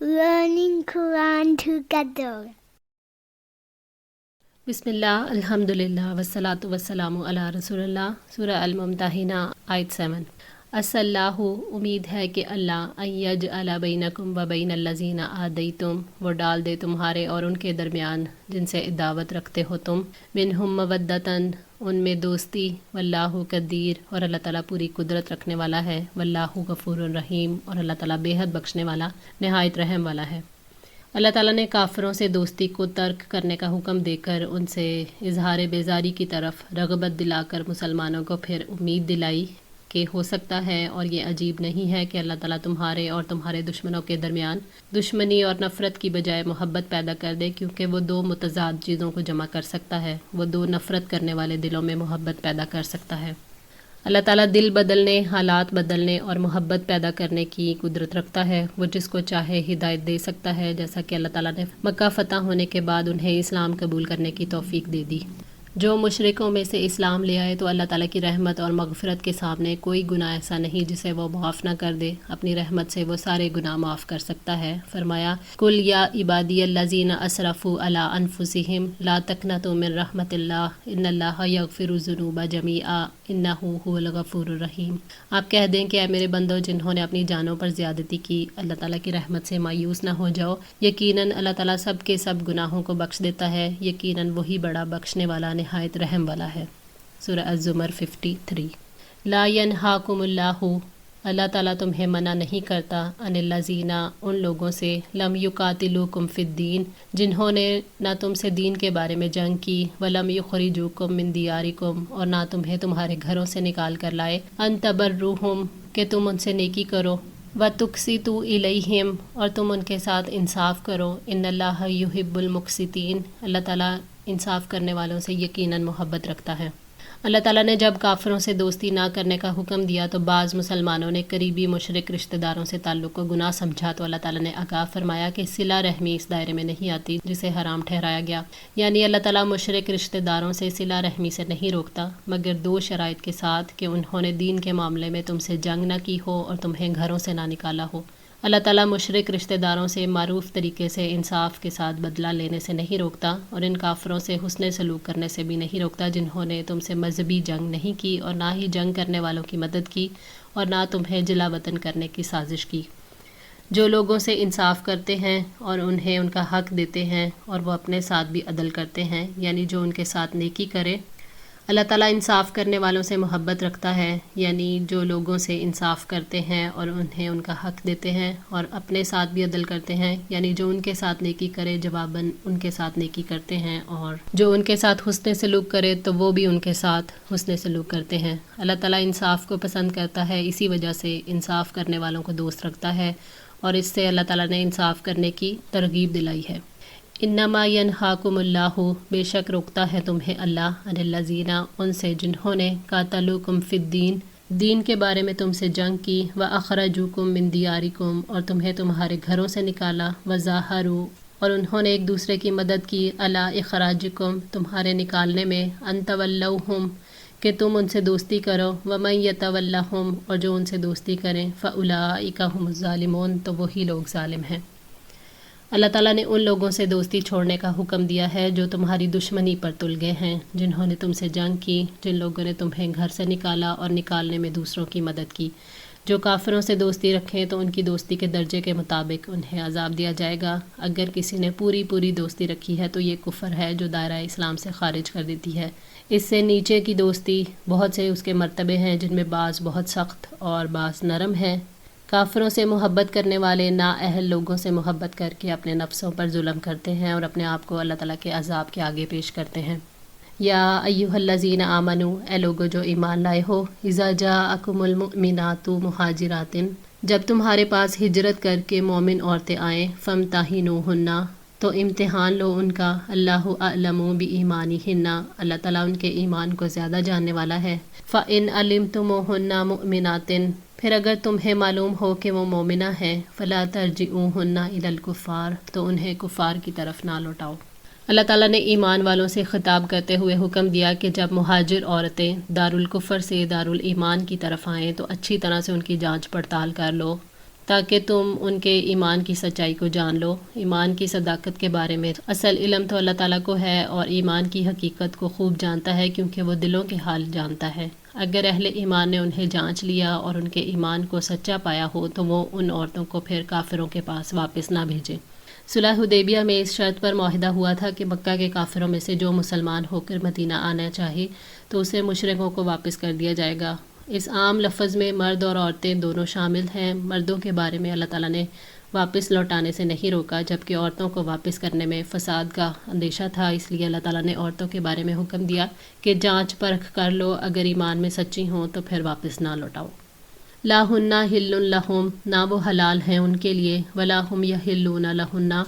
learning Quran together. بسم اللہ الحمدللہ والصلاۃ والسلام علی رسول اللہ۔ سورہ الممتحنہ آیت 7۔ اس اللہ، امید ہے کہ اللہ یجعل بینکم و بین الذین عادیتم، وہ ڈال دے تمہارے اور ان کے درمیان جن سے عداوت رکھتے ہو تم، منہم مودۃً، ان میں دوستی، واللہ قدیر، اور اللہ تعالیٰ پوری قدرت رکھنے والا ہے، واللہ غفور رحیم، اور اللہ تعالیٰ بے حد بخشنے والا نہایت رحم والا ہے۔ اللہ تعالیٰ نے کافروں سے دوستی کو ترک کرنے کا حکم دے کر ان سے اظہار بیزاری کی طرف رغبت دلا کر مسلمانوں کو پھر امید دلائی کہ ہو سکتا ہے اور یہ عجیب نہیں ہے کہ اللہ تعالیٰ تمہارے اور تمہارے دشمنوں کے درمیان دشمنی اور نفرت کی بجائے محبت پیدا کر دے، کیونکہ وہ دو متضاد چیزوں کو جمع کر سکتا ہے، وہ دو نفرت کرنے والے دلوں میں محبت پیدا کر سکتا ہے۔ اللہ تعالیٰ دل بدلنے، حالات بدلنے اور محبت پیدا کرنے کی قدرت رکھتا ہے، وہ جس کو چاہے ہدایت دے سکتا ہے، جیسا کہ اللہ تعالیٰ نے مکہ فتح ہونے کے بعد انہیں اسلام قبول کرنے کی توفیق دے دی۔ جو مشرکوں میں سے اسلام لے آئے تو اللہ تعالیٰ کی رحمت اور مغفرت کے سامنے کوئی گناہ ایسا نہیں جسے وہ معاف نہ کر دے، اپنی رحمت سے وہ سارے گناہ معاف کر سکتا ہے۔ فرمایا، قل یا عبادی الذین اسرفوا علی انفسہم لا تقنطوا من رحمت اللہ ان اللہ یغفر الذنوب جمیعا انہ ھو الغفور الرحیم۔ آپ کہہ دیں کہ اے میرے بندو جنہوں نے اپنی جانوں پر زیادتی کی، اللہ تعالیٰ کی رحمت سے مایوس نہ ہو جاؤ، یقیناً اللہ تعالیٰ سب کے سب گناہوں کو بخش دیتا ہے، یقیناً وہی بڑا بخشنے والا نہایت رحم والا ہے۔ سورہ الزمر 53۔ لا ینہاکم اللہ، اللہ تعالیٰ تمہیں منع نہیں کرتا، ان الذین، ان لوگوں سے، لم یقاتلوکم فی الدین، جنہوں نے نہ تم سے دین کے بارے میں جنگ کی، ولم یخرجوکم من دیارکم، اور نہ تمہیں تمہارے گھروں سے نکال کر لائے، ان تبروہم، کہ تم ان سے نیکی کرو، وتقسطوا الیہم، اور تم ان کے ساتھ انصاف کرو، ان اللہ یحب المقسطین، اللہ تعالیٰ انصاف کرنے والوں سے یقیناً محبت رکھتا ہے۔ اللہ تعالیٰ نے جب کافروں سے دوستی نہ کرنے کا حکم دیا تو بعض مسلمانوں نے قریبی مشرک رشتہ داروں سے تعلق کو گناہ سمجھا، تو اللہ تعالیٰ نے آگاہ فرمایا کہ صلہ رحمی اس دائرے میں نہیں آتی جسے حرام ٹھہرایا گیا، یعنی اللہ تعالیٰ مشرک رشتہ داروں سے صلہ رحمی سے نہیں روکتا، مگر دو شرائط کے ساتھ کہ انہوں نے دین کے معاملے میں تم سے جنگ نہ کی ہو اور تمہیں گھروں سے نہ نکالا ہو۔ اللہ تعالیٰ مشرک رشتہ داروں سے معروف طریقے سے انصاف کے ساتھ بدلہ لینے سے نہیں روکتا، اور ان کافروں سے حسن سلوک کرنے سے بھی نہیں روکتا جنہوں نے تم سے مذہبی جنگ نہیں کی اور نہ ہی جنگ کرنے والوں کی مدد کی اور نہ تمہیں جلا وطن کرنے کی سازش کی۔ جو لوگوں سے انصاف کرتے ہیں اور انہیں ان کا حق دیتے ہیں اور وہ اپنے ساتھ بھی عدل کرتے ہیں، یعنی جو ان کے ساتھ نیکی کرے، اللہ تعالیٰ انصاف کرنے والوں سے محبت رکھتا ہے، یعنی جو لوگوں سے انصاف کرتے ہیں اور انہیں ان کا حق دیتے ہیں اور اپنے ساتھ بھی عدل کرتے ہیں، یعنی جو ان کے ساتھ نیکی کرے جواباً ان کے ساتھ نیکی کرتے ہیں، اور جو ان کے ساتھ حسن سلوک کرے تو وہ بھی ان کے ساتھ حسن سلوک کرتے ہیں۔ اللہ تعالیٰ انصاف کو پسند کرتا ہے، اسی وجہ سے انصاف کرنے والوں کو دوست رکھتا ہے، اور اس سے اللہ تعالیٰ نے انصاف کرنے کی ترغیب دلائی ہے۔ انما ینہاکم اللہ، بے شک روکتا ہے تمہیں اللہ، ان الذین، ان سے جنہوں نے قاتلوکم فی الدین، دین کے بارے میں تم سے جنگ کی، واخرجوکم من دیارکم، اور تمہیں تمہارے گھروں سے نکالا، وظاہروا، اور انہوں نے ایک دوسرے کی مدد کی، علی اخراجکم، تمہارے نکالنے میں، ان تولوہم، کہ تم ان سے دوستی کرو، ومن یتولہم، اور جو ان سے دوستی کریں، فاولئک ھم الظالمون، تو وہی لوگ ظالم ہیں۔ اللہ تعالیٰ نے ان لوگوں سے دوستی چھوڑنے کا حکم دیا ہے جو تمہاری دشمنی پر تل گئے ہیں، جنہوں نے تم سے جنگ کی، جن لوگوں نے تمہیں گھر سے نکالا اور نکالنے میں دوسروں کی مدد کی۔ جو کافروں سے دوستی رکھیں تو ان کی دوستی کے درجے کے مطابق انہیں عذاب دیا جائے گا۔ اگر کسی نے پوری دوستی رکھی ہے تو یہ کفر ہے جو دائرہ اسلام سے خارج کر دیتی ہے۔ اس سے نیچے کی دوستی، بہت سے اس کے مرتبے ہیں جن میں بعض بہت سخت اور بعض نرم ہیں۔ کافروں سے محبت کرنے والے نااہل لوگوں سے محبت کر کے اپنے نفسوں پر ظلم کرتے ہیں اور اپنے آپ کو اللہ تعالیٰ کے عذاب کے آگے پیش کرتے ہیں۔ یا ایھا الذین آمنوا، اے لوگو جو ایمان لائے ہو، اذا جاءکم المؤمنات مہاجرات، جب تمہارے پاس ہجرت کر کے مومن عورتیں آئیں، فامتحنوہن، تو امتحان لو ان کا، اللہ اعلم بایمانہن، اللہ تعالیٰ ان کے ایمان کو زیادہ جاننے والا ہے۔ فإن علمتموہن مؤمنات، پھر اگر تمہیں معلوم ہو کہ وہ مومنہ ہیں، فلا ترجعوہن الی الکفار، تو انہیں کفار کی طرف نہ لوٹاؤ۔ اللہ تعالیٰ نے ایمان والوں سے خطاب کرتے ہوئے حکم دیا کہ جب مہاجر عورتیں دارالکفر سے دارالایمان کی طرف آئیں تو اچھی طرح سے ان کی جانچ پڑتال کر لو، تاکہ تم ان کے ایمان کی سچائی کو جان لو۔ ایمان کی صداقت کے بارے میں اصل علم تو اللہ تعالیٰ کو ہے، اور ایمان کی حقیقت کو خوب جانتا ہے، کیونکہ وہ دلوں کے حال جانتا ہے۔ اگر اہل ایمان نے انہیں جانچ لیا اور ان کے ایمان کو سچا پایا ہو تو وہ ان عورتوں کو پھر کافروں کے پاس واپس نہ بھیجیں۔ صلح حدیبیہ میں اس شرط پر معاہدہ ہوا تھا کہ مکہ کے کافروں میں سے جو مسلمان ہو کر مدینہ آنا چاہے تو اسے مشرکوں کو واپس کر دیا جائے گا۔ اس عام لفظ میں مرد اور عورتیں دونوں شامل ہیں۔ مردوں کے بارے میں اللہ تعالیٰ نے واپس لوٹانے سے نہیں روکا، جبکہ عورتوں کو واپس کرنے میں فساد کا اندیشہ تھا، اس لیے اللہ تعالیٰ نے عورتوں کے بارے میں حکم دیا کہ جانچ پرکھ کر لو، اگر ایمان میں سچی ہوں تو پھر واپس نہ لوٹاؤ۔ لا ہنہ حل لہم، نہ وہ حلال ہیں ان کے لیے، ولا ہم یحلون لہنہ،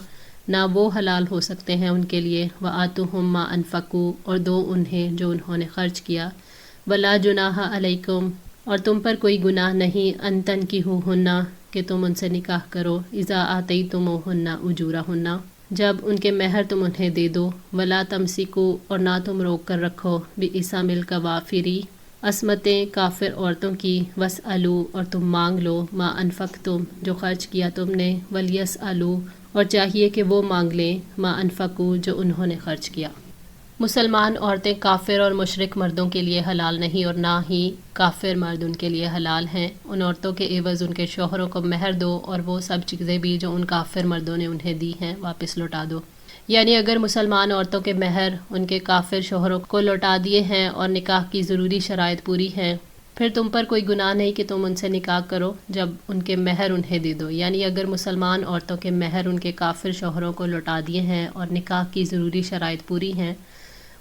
نہ وہ حلال ہو سکتے ہیں ان کے لیے، وآتوہم ما انفقوا، اور دو انہیں جو انہوں نے خرچ کیا، ولا جناح علیکم، اور تم پر کوئی گناہ نہیں، ان تنکحوہن، کہ تم ان سے نکاح کرو، اذا آتیتموہن اجورہن، جب ان کے مہر تم انہیں دے دو، ولا تمسکوا، اور نہ تم روک کر رکھو، بِإِسَمِ الکوافری، عصمتیں کافر عورتوں کی، واسألوا، اور تم مانگ لو، ما انفقتم، جو خرچ کیا تم نے، ولیسألوا، اور چاہیے کہ وہ مانگ لیں، ما انفقوا، جو انہوں نے خرچ کیا۔ مسلمان عورتیں کافر اور مشرک مردوں کے لیے حلال نہیں، اور نہ ہی کافر مرد ان کے لیے حلال ہیں۔ ان عورتوں کے عوض ان کے شوہروں کو مہر دو، اور وہ سب چیزیں بھی جو ان کافر مردوں نے انہیں دی ہیں واپس لوٹا دو۔ یعنی اگر مسلمان عورتوں کے مہر ان کے کافر شوہروں کو لوٹا دیے ہیں اور نکاح کی ضروری شرائط پوری ہیں، پھر تم پر کوئی گناہ نہیں کہ تم ان سے نکاح کرو جب ان کے مہر انہیں دے دو۔ یعنی اگر مسلمان عورتوں کے مہر ان کے کافر شوہروں کو لوٹا دیے ہیں اور نکاح کی ضروری شرائط پوری ہیں،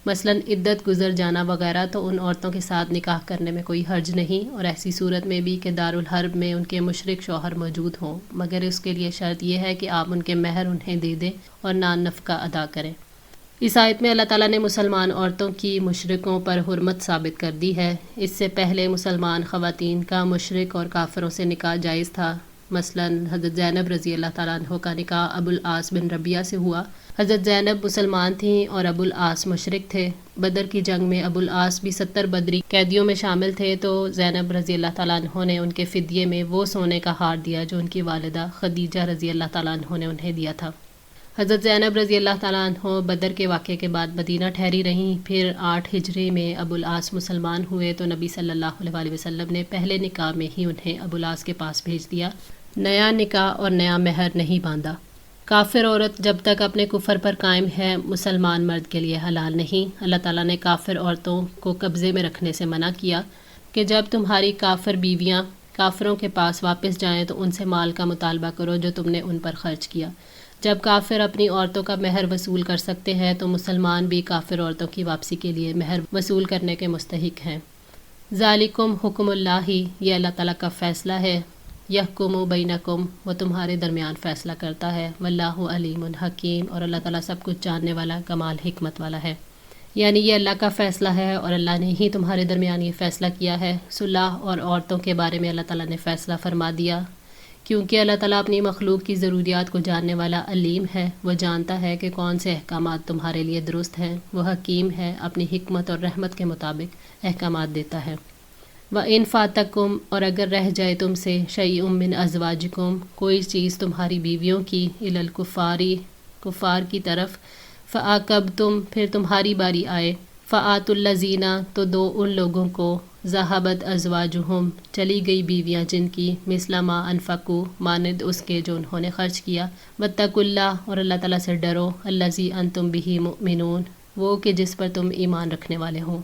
مثلاً عدت گزر جانا وغیرہ، تو ان عورتوں کے ساتھ نکاح کرنے میں کوئی حرج نہیں، اور ایسی صورت میں بھی کہ دارالحرب میں ان کے مشرک شوہر موجود ہوں، مگر اس کے لیے شرط یہ ہے کہ آپ ان کے مہر انہیں دے دیں اور نان نفقہ ادا کریں۔ اس آیت میں اللہ تعالیٰ نے مسلمان عورتوں کی مشرکوں پر حرمت ثابت کر دی ہے۔ اس سے پہلے مسلمان خواتین کا مشرک اور کافروں سے نکاح جائز تھا۔ مثلاً حضرت زینب رضی اللہ تعالیٰ عنہ کا نکاح ابو العاص بن ربیعہ سے ہوا۔ حضرت زینب مسلمان تھیں اور ابو العاص مشرک تھے۔ بدر کی جنگ میں ابو العاص بھی 70 بدری قیدیوں میں شامل تھے، تو زینب رضی اللہ تعالیٰ عنہ نے ان کے فدیے میں وہ سونے کا ہار دیا جو ان کی والدہ خدیجہ رضی اللہ تعالیٰ عنہ نے انہیں دیا تھا۔ حضرت زینب رضی اللہ تعالیٰ عنہ بدر کے واقعے کے بعد مدینہ ٹھہری رہیں۔ پھر 8 ہجری میں ابو العاص مسلمان ہوئے تو نبی صلی اللہ علیہ وسلم نے پہلے نکاح میں ہی انہیں ابو العاص کے پاس بھیج دیا، نیا نکاح اور نیا مہر نہیں باندھا۔ کافر عورت جب تک اپنے کفر پر قائم ہے مسلمان مرد کے لیے حلال نہیں۔ اللہ تعالیٰ نے کافر عورتوں کو قبضے میں رکھنے سے منع کیا کہ جب تمہاری کافر بیویاں کافروں کے پاس واپس جائیں تو ان سے مال کا مطالبہ کرو جو تم نے ان پر خرچ کیا۔ جب کافر اپنی عورتوں کا مہر وصول کر سکتے ہیں تو مسلمان بھی کافر عورتوں کی واپسی کے لیے مہر وصول کرنے کے مستحق ہیں۔ ذالکم حکم اللہ، یہ اللہ تعالیٰ کا فیصلہ ہے، یحکم بینکم، وہ تمہارے درمیان فیصلہ کرتا ہے، واللہ علیم حکیم، اور اللہ تعالیٰ سب کچھ جاننے والا کمال حکمت والا ہے۔ یعنی یہ اللہ کا فیصلہ ہے اور اللہ نے ہی تمہارے درمیان یہ فیصلہ کیا ہے۔ صلح اور عورتوں کے بارے میں اللہ تعالیٰ نے فیصلہ فرما دیا، کیونکہ اللہ تعالیٰ اپنی مخلوق کی ضروریات کو جاننے والا علیم ہے، وہ جانتا ہے کہ کون سے احکامات تمہارے لیے درست ہیں، وہ حکیم ہے، اپنی حکمت اور رحمت کے مطابق احکامات دیتا ہے۔ وَإِن فَاتَكُمْ، اور اگر رہ جائے تم سے، شَيْءٌ مِّنْ أَزْوَاجِكُمْ، کوئی چیز تمہاری بیویوں کی، إِلَى الْكُفَّارِ، کفار کی طرف، فَعَاقَبْتُمْ، پھر تمہاری باری آئے، فَآتُوا الَّذِينَ، تو دو ان لوگوں کو، ذَهَبَتْ أَزْوَاجُهُمْ، چلی گئی بیویاں جن کی، مِثْلَ مَا أَنفَقُوا، مانند اس کے جو انہوں نے خرچ کیا، وَاتَّقُوا اللَّهَ، اور اللہ تعالیٰ سے ڈرو، الَّذِي أَنْتُمْ بِهِ مُؤْمِنُونَ، وہ کہ جس پر تم ایمان رکھنے والے ہوں۔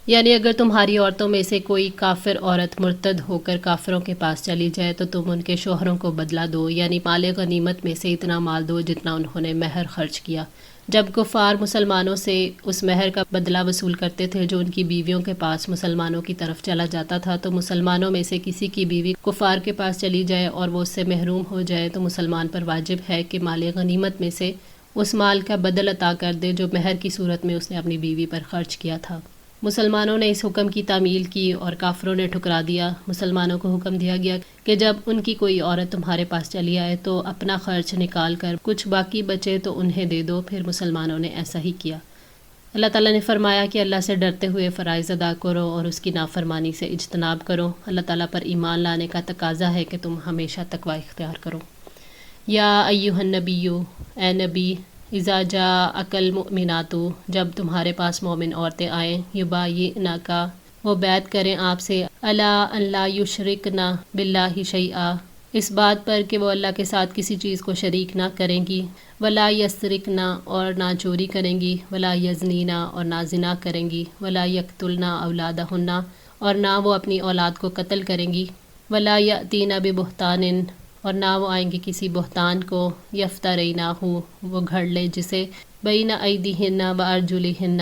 یعنی اگر تمہاری عورتوں میں سے کوئی کافر عورت مرتد ہو کر کافروں کے پاس چلی جائے تو تم ان کے شوہروں کو بدلہ دو، یعنی مال غنیمت میں سے اتنا مال دو جتنا انہوں نے مہر خرچ کیا۔ جب کفار مسلمانوں سے اس مہر کا بدلہ وصول کرتے تھے جو ان کی بیویوں کے پاس مسلمانوں کی طرف چلا جاتا تھا، تو مسلمانوں میں سے کسی کی بیوی کفار کے پاس چلی جائے اور وہ اس سے محروم ہو جائے تو مسلمان پر واجب ہے کہ مال غنیمت میں سے اس مال کا بدل عطا کر دے جو مہر کی صورت میں اس نے اپنی بیوی پر خرچ کیا تھا۔ مسلمانوں نے اس حکم کی تعمیل کی اور کافروں نے ٹھکرا دیا۔ مسلمانوں کو حکم دیا گیا کہ جب ان کی کوئی عورت تمہارے پاس چلی آئے تو اپنا خرچ نکال کر کچھ باقی بچے تو انہیں دے دو۔ پھر مسلمانوں نے ایسا ہی کیا۔ اللہ تعالیٰ نے فرمایا کہ اللہ سے ڈرتے ہوئے فرائض ادا کرو اور اس کی نافرمانی سے اجتناب کرو۔ اللہ تعالیٰ پر ایمان لانے کا تقاضا ہے کہ تم ہمیشہ تقوی اختیار کرو۔ یا ایھا النبی، اے نبی، اذا جاءک المؤمنات، جب تمہارے پاس مومن عورتیں آئیں، یبایعنک، وہ بیعت کریں آپ سے، الی ان لا یشرکن باللہ شیئا، اس بات پر کہ وہ اللہ کے ساتھ کسی چیز کو شریک نہ کریں گی، ولا یسرقن، اور نہ چوری کریں گی، ولا یزنین، اور نہ زنا کریں گی، ولا یقتلن اولادہن، اور نہ وہ اپنی اولاد کو قتل کریں گی، ولا یأتین ببہتان، اور نہ وہ آئیں گی کسی بہتان کو، یفترینہ، وہ گھڑ لے جسے، بین ایدیہن وارجلہن،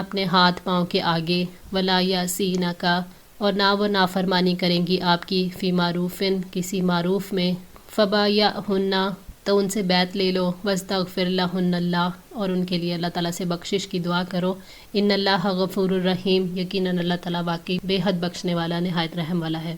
اپنے ہاتھ پاؤں کے آگے، ولا یعصینک، اور نہ وہ نافرمانی کریں گی آپ کی، فی معروفن، کسی معروف میں، فبایعہن، تو ان سے بیعت لے لو، واستغفر لہن اللہ، اور ان کے لیے اللہ تعالیٰ سے بخشش کی دعا کرو، ان اللہ غفور الرحیم، یقیناً اللہ تعالیٰ واقعی بے حد بخشنے والا، نہایت رحم والا ہے۔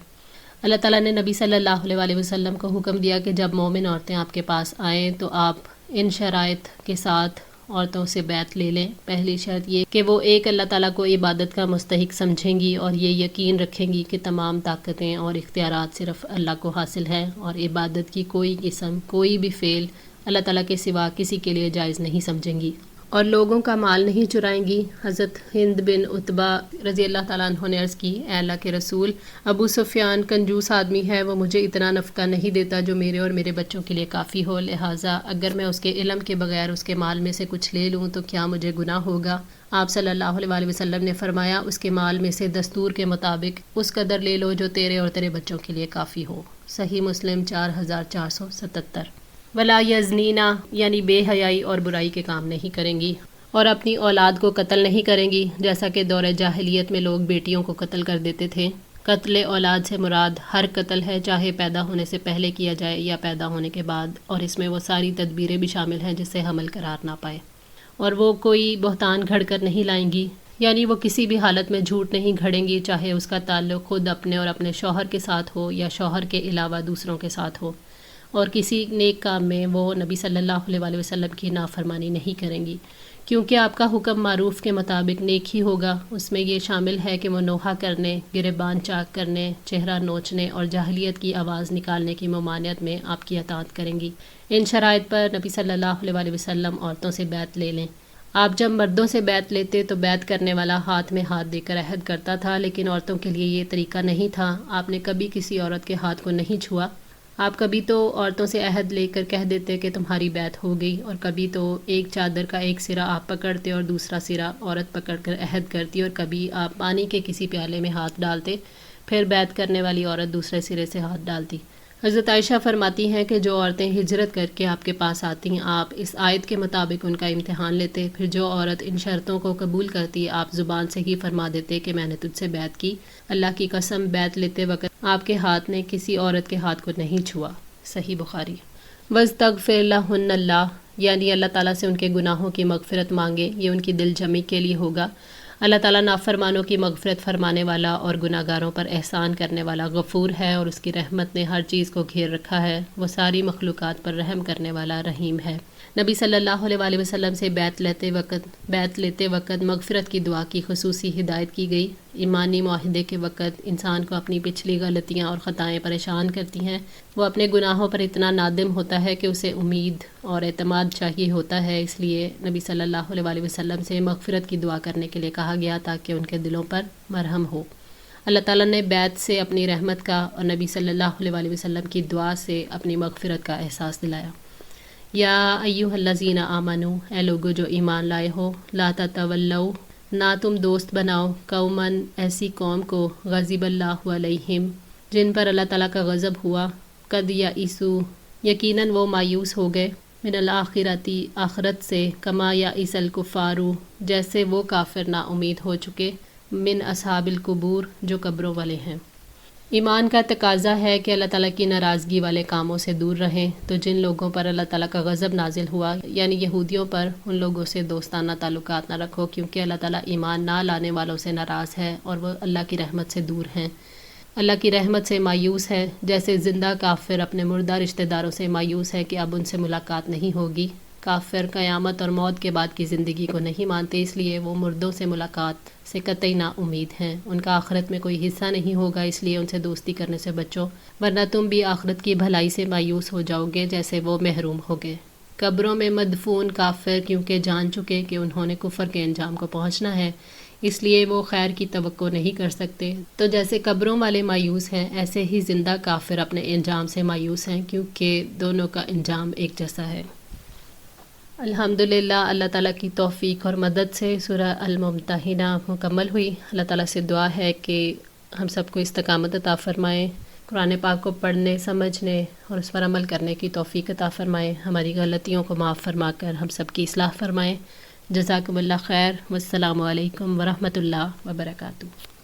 اللہ تعالیٰ نے نبی صلی اللہ علیہ وسلم کو حکم دیا کہ جب مومن عورتیں آپ کے پاس آئیں تو آپ ان شرائط کے ساتھ عورتوں سے بیعت لے لیں۔ پہلی شرط یہ کہ وہ ایک اللہ تعالیٰ کو عبادت کا مستحق سمجھیں گی اور یہ یقین رکھیں گی کہ تمام طاقتیں اور اختیارات صرف اللہ کو حاصل ہیں، اور عبادت کی کوئی قسم، کوئی بھی فعل اللہ تعالیٰ کے سوا کسی کے لیے جائز نہیں سمجھیں گی، اور لوگوں کا مال نہیں چرائیں گی۔ حضرت ہند بن عتبہ رضی اللہ تعالیٰ عنہ نے عرض کی، اے اللہ کے رسول، ابو سفیان کنجوس آدمی ہے، وہ مجھے اتنا نفقہ نہیں دیتا جو میرے اور میرے بچوں کے لیے کافی ہو، لہٰذا اگر میں اس کے علم کے بغیر اس کے مال میں سے کچھ لے لوں تو کیا مجھے گناہ ہوگا؟ آپ صلی اللہ علیہ وسلم نے فرمایا، اس کے مال میں سے دستور کے مطابق اس قدر لے لو جو تیرے اور تیرے بچوں کے لیے کافی ہو۔ صحیح مسلم 4477۔ ولا یزنینہ، یعنی بے حیائی اور برائی کے کام نہیں کریں گی، اور اپنی اولاد کو قتل نہیں کریں گی، جیسا کہ دور جاہلیت میں لوگ بیٹیوں کو قتل کر دیتے تھے۔ قتل اولاد سے مراد ہر قتل ہے، چاہے پیدا ہونے سے پہلے کیا جائے یا پیدا ہونے کے بعد، اور اس میں وہ ساری تدبیریں بھی شامل ہیں جس سے حمل قرار نہ پائے۔ اور وہ کوئی بہتان گھڑ کر نہیں لائیں گی، یعنی وہ کسی بھی حالت میں جھوٹ نہیں گھڑیں گی، چاہے اس کا تعلق خود اپنے اور اپنے شوہر کے ساتھ ہو یا شوہر کے علاوہ دوسروں کے ساتھ ہو، اور کسی نیک کام میں وہ نبی صلی اللہ علیہ وسلم کی نافرمانی نہیں کریں گی، کیونکہ آپ کا حکم معروف کے مطابق نیک ہی ہوگا۔ اس میں یہ شامل ہے کہ وہ نوحہ کرنے، گریبان چاک کرنے، چہرہ نوچنے اور جاہلیت کی آواز نکالنے کی ممانعت میں آپ کی اطاعت کریں گی۔ ان شرائط پر نبی صلی اللہ علیہ وسلم عورتوں سے بیعت لے لیں۔ آپ جب مردوں سے بیعت لیتے تو بیعت کرنے والا ہاتھ میں ہاتھ دے کر عہد کرتا تھا، لیکن عورتوں کے لیے یہ طریقہ نہیں تھا۔ آپ نے کبھی کسی عورت کے ہاتھ کو نہیں چھوا۔ آپ کبھی تو عورتوں سے عہد لے کر کہہ دیتے کہ تمہاری بیعت ہو گئی، اور کبھی تو ایک چادر کا ایک سرا آپ پکڑتے اور دوسرا سرا عورت پکڑ کر عہد کرتی، اور کبھی آپ پانی کے کسی پیالے میں ہاتھ ڈالتے، پھر بیعت کرنے والی عورت دوسرے سرے سے ہاتھ ڈالتی۔ حضرت عائشہ فرماتی ہیں کہ جو عورتیں ہجرت کر کے آپ کے پاس آتی ہیں، آپ اس آیت کے مطابق ان کا امتحان لیتے، پھر جو عورت ان شرطوں کو قبول کرتی، آپ زبان سے ہی فرما دیتے کہ میں نے تجھ سے بیعت کی۔ اللہ کی قسم، بیعت لیتے وقت آپ کے ہاتھ نے کسی عورت کے ہاتھ کو نہیں چھوا۔ صحیح بخاری۔ وَاسْتَغْفِرْ لَهُنَّ اللَّهُ، یعنی اللہ تعالیٰ سے ان کے گناہوں کی مغفرت مانگے، یہ ان کی دل جمی کے لیے ہوگا۔ اللہ تعالیٰ نافرمانوں کی مغفرت فرمانے والا اور گناہگاروں پر احسان کرنے والا غفور ہے، اور اس کی رحمت نے ہر چیز کو گھیر رکھا ہے، وہ ساری مخلوقات پر رحم کرنے والا رحیم ہے۔ نبی صلی اللہ علیہ وسلم سے بیعت لیتے وقت مغفرت کی دعا کی خصوصی ہدایت کی گئی۔ ایمانی معاہدے کے وقت انسان کو اپنی پچھلی غلطیاں اور خطائیں پریشان کرتی ہیں، وہ اپنے گناہوں پر اتنا نادم ہوتا ہے کہ اسے امید اور اعتماد چاہیے ہوتا ہے، اس لیے نبی صلی اللہ علیہ وسلم سے مغفرت کی دعا کرنے کے لیے کہا گیا تاکہ ان کے دلوں پر مرہم ہو۔ اللہ تعالیٰ نے بیعت سے اپنی رحمت کا اور نبی صلی اللہ علیہ وسلم کی دعا سے اپنی مغفرت کا احساس دلایا۔ یا ایھا الذین آمنو، اے لوگو جو ایمان لائے ہو، لا تتولوا، نہ تم دوست بناؤ، قوماً، ایسی قوم کو، غضب اللہ علیہم، جن پر اللہ تعالیٰ کا غضب ہوا، قد یئسوا، یقیناً وہ مایوس ہو گئے، من الآخرتی، آخرت سے، کما یئس الکفار، جیسے وہ کافر نا امید ہو چکے، من اصحاب القبور، جو قبروں والے ہیں۔ ایمان کا تقاضا ہے کہ اللہ تعالیٰ کی ناراضگی والے کاموں سے دور رہیں، تو جن لوگوں پر اللہ تعالیٰ کا غضب نازل ہوا، یعنی یہودیوں پر، ان لوگوں سے دوستانہ تعلقات نہ رکھو، کیونکہ اللہ تعالیٰ ایمان نہ لانے والوں سے ناراض ہے اور وہ اللہ کی رحمت سے دور ہیں، اللہ کی رحمت سے مایوس ہے، جیسے زندہ کافر اپنے مردہ رشتہ داروں سے مایوس ہے کہ اب ان سے ملاقات نہیں ہوگی۔ کافر قیامت اور موت کے بعد کی زندگی کو نہیں مانتے، اس لیے وہ مردوں سے ملاقات سے قطعی نا امید ہیں۔ ان کا آخرت میں کوئی حصہ نہیں ہوگا، اس لیے ان سے دوستی کرنے سے بچو، ورنہ تم بھی آخرت کی بھلائی سے مایوس ہو جاؤ گے جیسے وہ محروم ہو گئے۔ قبروں میں مدفون کافر کیونکہ جان چکے کہ انہوں نے کفر کے انجام کو پہنچنا ہے، اس لیے وہ خیر کی توقع نہیں کر سکتے۔ تو جیسے قبروں والے مایوس ہیں، ایسے ہی زندہ کافر اپنے انجام سے مایوس ہیں، کیونکہ دونوں کا انجام ایک جیسا ہے۔ الحمدللہ اللہ تعالیٰ کی توفیق اور مدد سے سورہ الممتحنہ مکمل ہوئی۔ اللہ تعالیٰ سے دعا ہے کہ ہم سب کو استقامت عطا فرمائے، قرآن پاک کو پڑھنے، سمجھنے اور اس پر عمل کرنے کی توفیق عطا فرمائے، ہماری غلطیوں کو معاف فرما کر ہم سب کی اصلاح فرمائے۔ جزاکم اللہ خیر، والسلام علیکم ورحمۃ اللہ وبرکاتہ۔